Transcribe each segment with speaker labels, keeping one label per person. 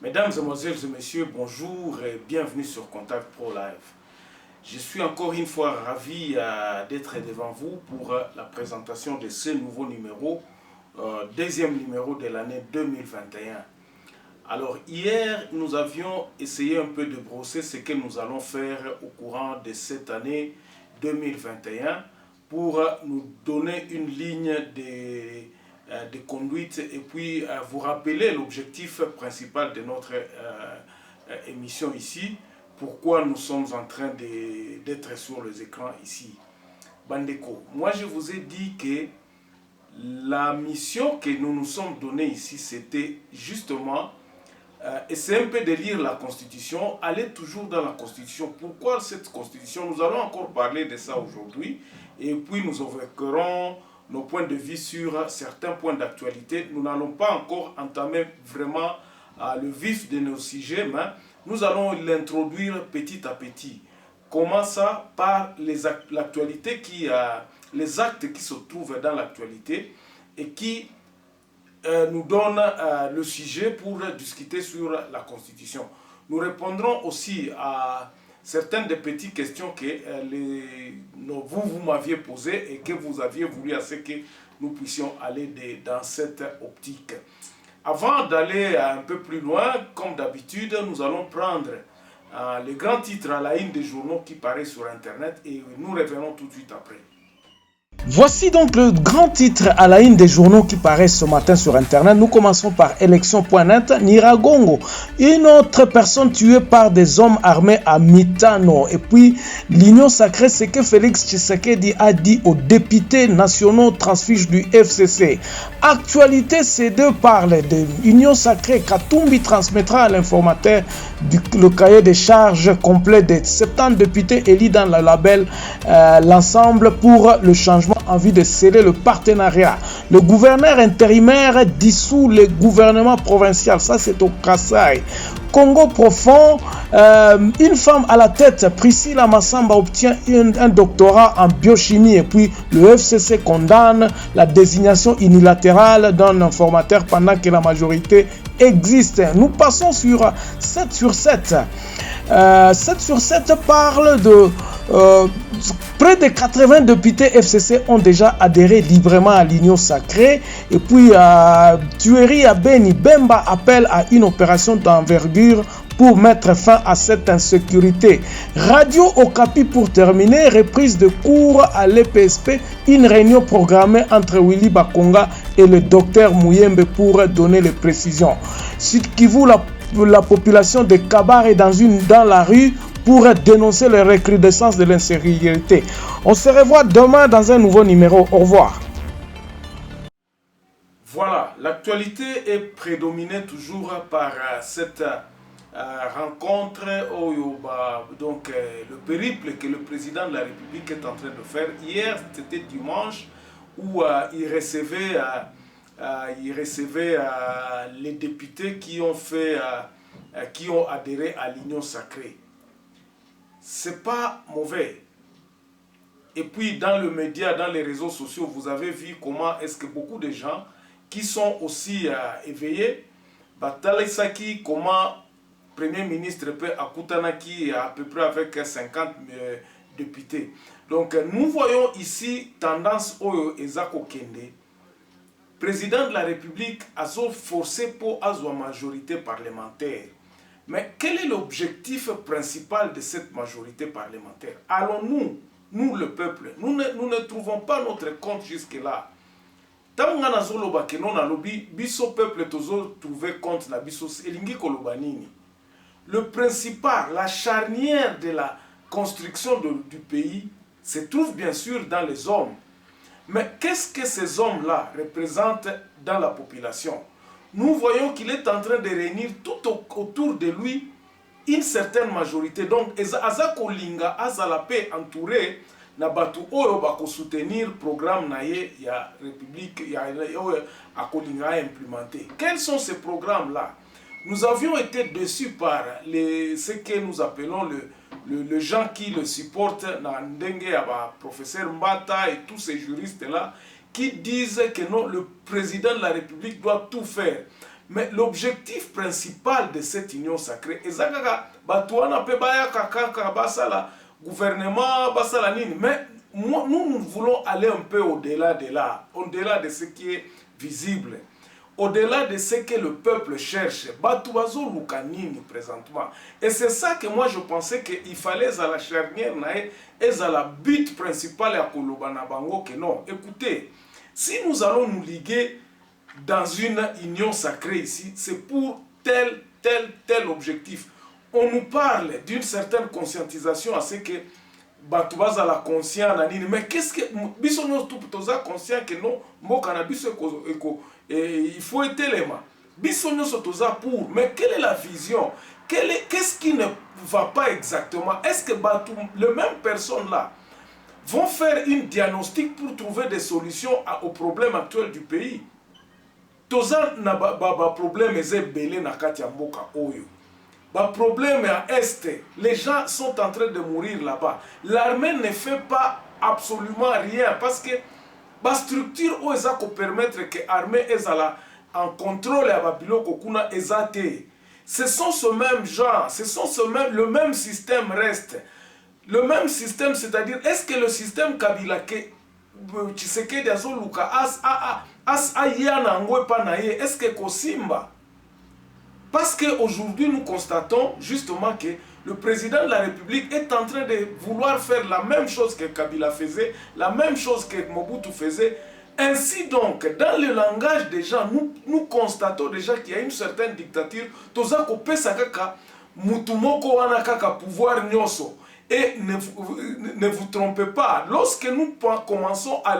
Speaker 1: Mesdames, Mesdemoiselles et Messieurs, bonjour et bienvenue sur Contact Pro Live. Je suis encore une fois ravi d'être devant vous pour la présentation de ce nouveau numéro, deuxième numéro de l'année 2021. Alors hier, nous avions essayé un peu de brosser ce que nous allons faire au courant de cette année 2021 pour nous donner une ligne de conduite et puis vous rappeler l'objectif principal de notre émission ici, pourquoi nous sommes en train d'être sur les écrans ici. Bandeko, moi je vous ai dit que la mission que nous nous sommes donnée ici, c'était justement essayer un peu de lire la Constitution, aller toujours dans la Constitution. Pourquoi cette Constitution? Nous allons encore parler de ça aujourd'hui et puis nous évoquerons nos points de vue sur certains points d'actualité. Nous n'allons pas encore entamer vraiment le vif de nos sujets, mais nous allons l'introduire petit à petit. Comment ça? Par l'actualité les actes qui se trouvent dans l'actualité et qui nous donnent le sujet pour discuter sur la Constitution. Nous répondrons aussi à certaines des petites questions que vous m'aviez posées et que vous aviez voulu à ce que nous puissions aller dans cette optique. Avant d'aller un peu plus loin, comme d'habitude, nous allons prendre les grands titres à la une des journaux qui paraissent sur Internet et nous revenons tout de suite après.
Speaker 2: Voici donc le grand titre à la une des journaux qui paraissent ce matin sur Internet. Nous commençons par élection.net. Nyiragongo, une autre personne tuée par des hommes armés à Mitano. Et puis, l'Union sacrée, c'est que Félix Tshisekedi a dit aux députés nationaux transfuges du FCC. Actualité, ces deux parlent de l'Union sacrée. Katumbi transmettra à l'informateur le cahier des charges complet des 70 députés élus dans le label l'ensemble pour le changement en vue de sceller le partenariat. Le gouverneur intérimaire dissout le gouvernement provincial. Ça, c'est au Kasaï. Congo profond, une femme à la tête, Priscilla Massamba, obtient un doctorat en biochimie et puis le FCC condamne la désignation unilatérale d'un informateur pendant que la majorité existe. Nous passons sur 7 sur 7. 7 sur 7 parle de près de 80 députés FCC ont déjà adhéré librement à l'Union sacrée. Et puis, tuerie à Beni, Bemba appelle à une opération d'envergure pour mettre fin à cette insécurité. Radio Okapi pour terminer, reprise de cours à l'EPSP, une réunion programmée entre Willy Bakonga et le docteur Mouyembe pour donner les précisions. Sud Kivu, la population de Kabar est dans la rue pour dénoncer les recrudescences de l'insécurité. On se revoit demain dans un nouveau numéro. Au revoir.
Speaker 1: Voilà, l'actualité est prédominée toujours par cette rencontre, donc le périple que le président de la République est en train de faire. Hier, c'était dimanche, où il recevait les députés qui ont adhéré à l'Union sacrée. C'est pas mauvais. Et puis dans le média, dans les réseaux sociaux, vous avez vu comment est-ce que beaucoup de gens qui sont aussi éveillés, Batalesaki, comment Premier ministre peut Akutanaki à peu près avec 50 députés. Donc nous voyons ici tendance au Ezako Kende. Président de la République a forcé pour avoir majorité parlementaire. Mais quel est l'objectif principal de cette majorité parlementaire? Allons-nous, nous le peuple, nous ne trouvons pas notre compte jusque-là. Tant que nous avons biso peuple trouvé compte na biso elingi kolobanini. Le principal, la charnière de la construction du pays se trouve bien sûr dans les hommes. Mais qu'est-ce que ces hommes-là représentent dans la population? Nous voyons qu'il est en train de réunir tout autour de lui une certaine majorité. Donc, Azako Linga, Azalape entouré, Nabatu Oyo bako soutenir le programme naye ya République, ya Akolinga implémenté. Quels sont ces programmes-là? Nous avions été déçus par ce que nous appelons le gens qui le supportent, Ndenge, professeur Mbata et tous ces juristes-là, qui disent que non, le président de la République doit tout faire. Mais l'objectif principal de cette union sacrée, ezakaka batouana pe baya kaka basala gouvernement basala nini. Mais nous voulons aller un peu au-delà de là, au-delà de ce qui est visible, au-delà de ce que le peuple cherche. Batouazo lukanini présentement. Et c'est ça que moi je pensais qu'il fallait à la charnière et à la but principale à Kolobana Bango que non. Écoutez, si nous allons nous liguer dans une union sacrée ici, c'est pour tel objectif. On nous parle d'une certaine conscientisation à ce que Batoubaza la conscient, mais qu'est-ce que Bissono tout conscient que non, mon cannabis il faut être l'élément. Bissono sotoza pour, mais quelle est la vision? Qu'est-ce qui ne va pas exactement? Est-ce que les mêmes personnes là vont faire une diagnostic pour trouver des solutions aux problèmes actuels du pays? Toza na problème ezebele na kati ya mboka oyo. Problème à Est, les gens sont en train de mourir là-bas. L'armée ne fait pas absolument rien parce que la structure où ça peut permettre que l'armée est en contrôle à Babiloko kuna ezate. Ce sont ce même genre, le même système reste. Le même système, c'est-à-dire, est-ce que le système Kabila que Tshisekedi azoluka est-ce que Kosimba? Parce qu'aujourd'hui, nous constatons justement que le président de la République est en train de vouloir faire la même chose que Kabila faisait, la même chose que Mobutu faisait. Ainsi donc, dans le langage des gens, nous constatons déjà qu'il y a une certaine dictature. Toza kopesa kaka mutumoko wana kaka pouvoir nyoso. Et ne vous trompez pas, lorsque nous commençons à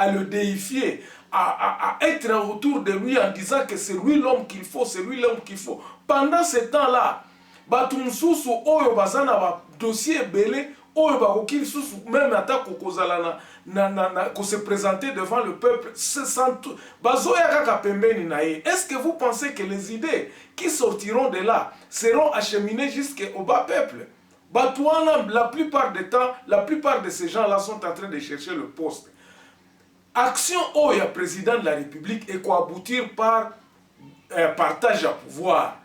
Speaker 1: le déifier, à être autour de lui en disant que c'est lui l'homme qu'il faut, c'est lui l'homme qu'il faut. Pendant ce temps-là, Batumsusu, Oyo Bazana, ba dossier belé, Oyo Bakoki, même attaque qu'on se présenter devant le peuple, est-ce que vous pensez que les idées qui sortiront de là seront acheminées jusqu'au bas peuple? Batouana, la plupart du temps, la plupart de ces gens-là sont en train de chercher le poste. Action Oya, président de la République, et quoi aboutir par partage à pouvoir.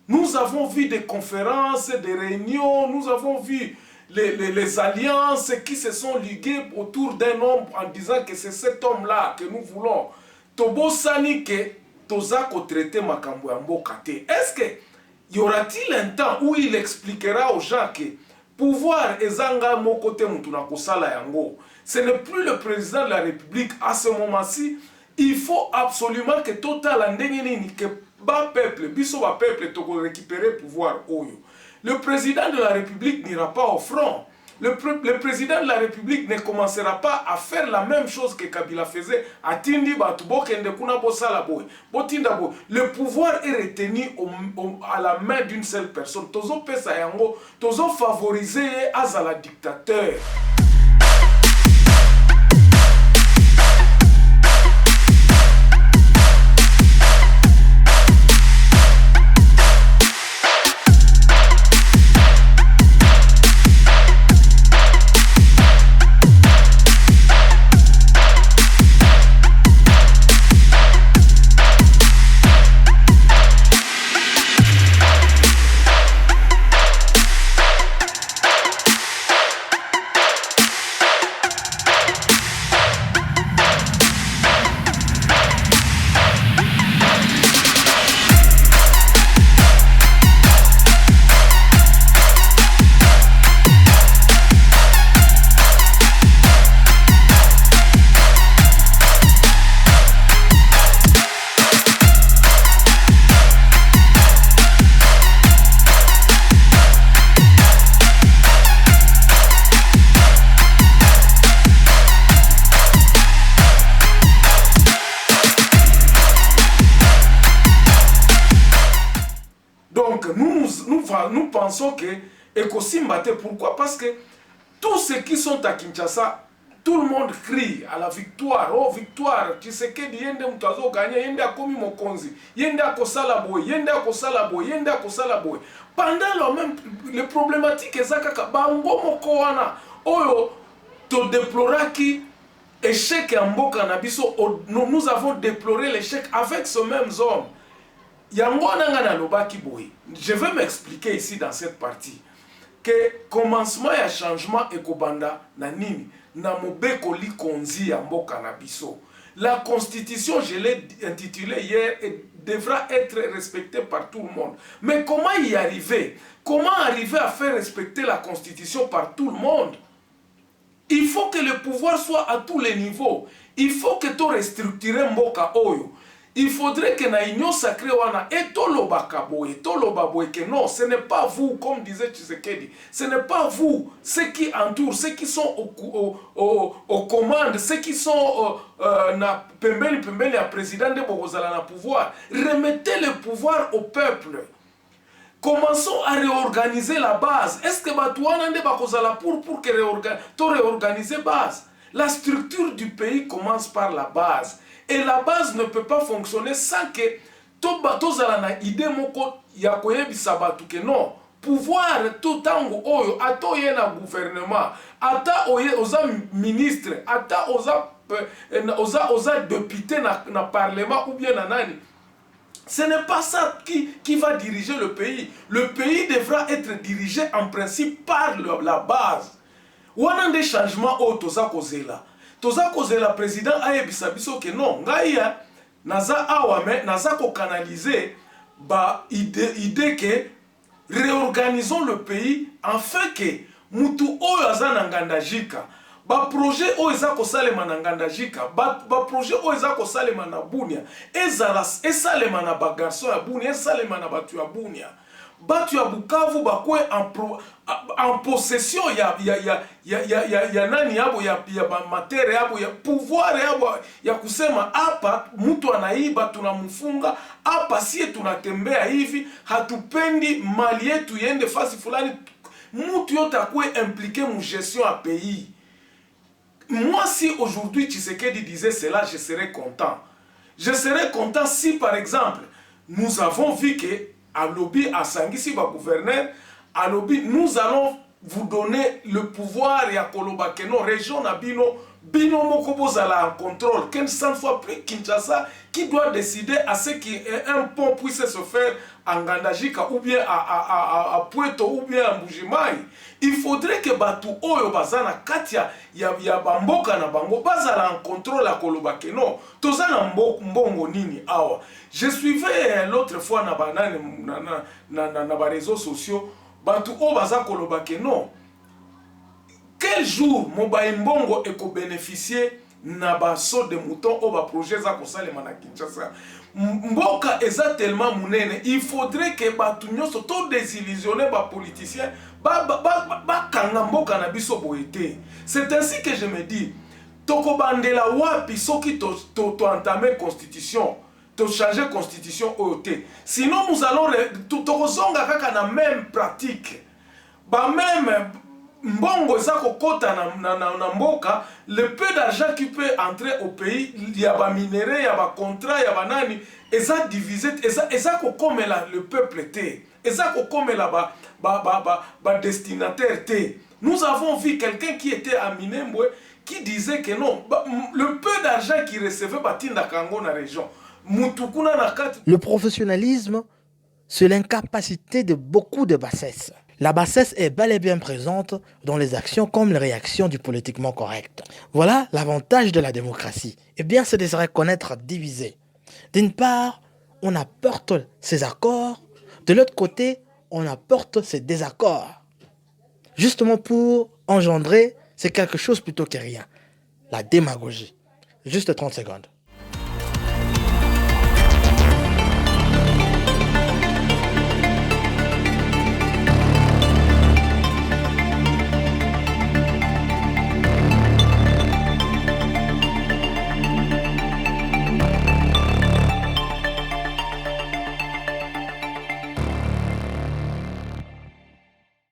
Speaker 1: Nous avons vu des conférences, des réunions, nous avons vu les alliances qui se sont liguées autour d'un homme en disant que c'est cet homme-là que nous voulons. Tobo Sanike, Tozako traité Makambo Kate. Est-ce que y aura-t-il un temps où il expliquera aux gens que pouvoir ezanga mokote mutuna kosala yango? Ce n'est plus le président de la République à ce moment-ci. Il faut absolument que total andengeni que ba peuple, biso ba peuple toko récupérer pouvoir oyo. Le président de la République n'ira pas au front. Le président de la République ne commencera pas à faire la même chose que Kabila faisait à Tindi Batubo Kende Kuna Bosala Boy. Le pouvoir est retenu à la main d'une seule personne. Tozo pesa yango, tozo favoriser azala dictateur. Nous pensons que Ekosimbate, pourquoi? Parce que tous ceux qui sont à Kinshasa, tout le monde crie à la victoire. Oh victoire, Tshisekedi yende mutazo gagner, yende akomi mokonzi, yende akosala boy, yende akosala boy, yende akosala boy. Pendant les problématiques ezakaka bango moko wana oyo to déploraki échec en mboka na biso. Nous avons déploré l'échec avec ce même homme. yango nanga lobaki boy. Je vais m'expliquer ici dans cette partie que commencement ya changement ekobanda na nini na mobeko likonzi ya mboka na biso. La constitution, je l'ai intitulée hier, devra être respectée par tout le monde. Mais comment y arriver? Comment arriver à faire respecter la constitution par tout le monde? Il faut que le pouvoir soit à tous les niveaux. Il faut que tu restructures mboka oyo. Il faudrait que na union sacrée wana que non, ce n'est pas vous, comme disait Tshisekedi, ce n'est pas vous, ceux qui entourent, ceux qui sont aux commandes, ceux qui sont na pembeli à président de Bogozala na pouvoir. Remettez le pouvoir au peuple. Commençons à réorganiser la base. Est-ce que Batouana de Bakozala pour que réorganiser base? La structure du pays commence par la base. Et la base ne peut pas fonctionner sans que tozala na idée moko ya koyebisa batu que non. Pouvoir tout tango oyo ato ye na gouvernement, ata oye oza ministre, ata oza député na parlement ou bien na nani. Ce n'est pas ça qui va diriger le pays. Le pays devra être dirigé en principe par la base. Wana des changements au toza kozela. Toza kozela président ayebisa biso que non, ngaya naza awame naza ko canaliser ba idée que réorganisons le pays afin que mutu oyo aza na ngandajika ba projet oyo eza ko salema na ngandajika ba projet oyo eza ko salema na Bunia esalema na ba garçon ya Bunia esalema na batu ya Bunia. Batu ya Bukavu bakwe en possession ya nani yabo ya matere yabo ya pouvoir yabo ya kusema hapa mtu anaiba tunamfunga, hapa sie tunatembea hivi, hatupendi mali yetu yende fasi fulani, mtu yote akwe impliqué mu gestion à pays. Moi si aujourd'hui Tshisekedi disait cela, je serais content. Je serais content si par exemple nous avons vu que à lobby à Sangisi ba gouverneur à lobby nous allons vous donner le pouvoir ya koloba que non région na bino moko bozala en contrôle 100 fois plus Kinshasa qui doit décider à ce qu'un pont puisse se faire en Ngandajika ou bien à Puerto ou bien à Mbujimai. Il faudrait que batu oyo bazana katia ya bamboka na bango bazala en contrôle à koloba que non tozana mbongo nini awa. Je suivais l'autre fois na banane na ba réseaux sociaux batu o baza koloba que non. Quel jour Mobile Mbongo eko bénéficier na ba saut de mouton au ba projet za kosalema na Kinshasa. Mboka eza tellement munene, il faudrait que batu nyonso to désillusionner ba politiciens ba kanga mboka na biso boete. C'est ainsi que je me dis toko bandela wapi soki to entamer constitution, to changer constitution OT. Sinon nous allons tokozonga kaka na même pratique. Ba même mbongo za kokota na mboka, le peu d'argent qui peut entrer au pays, il y a ba minéraux, il y a ba contrat, il y a ba nani, eza divisé, eza kokomela le peuple te, eza kokomela ba destinataire te. Nous avons vu quelqu'un qui était à Minembwe qui disait que non, le peu d'argent qu'il recevait batinda kango na région. Mutukuna na kati.
Speaker 3: Le professionnalisme, c'est l'incapacité de beaucoup de bassesses. La bassesse est bel et bien présente dans les actions comme les réactions du politiquement correct. Voilà l'avantage de la démocratie. Eh bien, c'est de se reconnaître divisé. D'une part, on apporte ses accords. De l'autre côté, on apporte ses désaccords. Justement pour engendrer, c'est quelque chose plutôt que rien. La démagogie. Juste 30 secondes.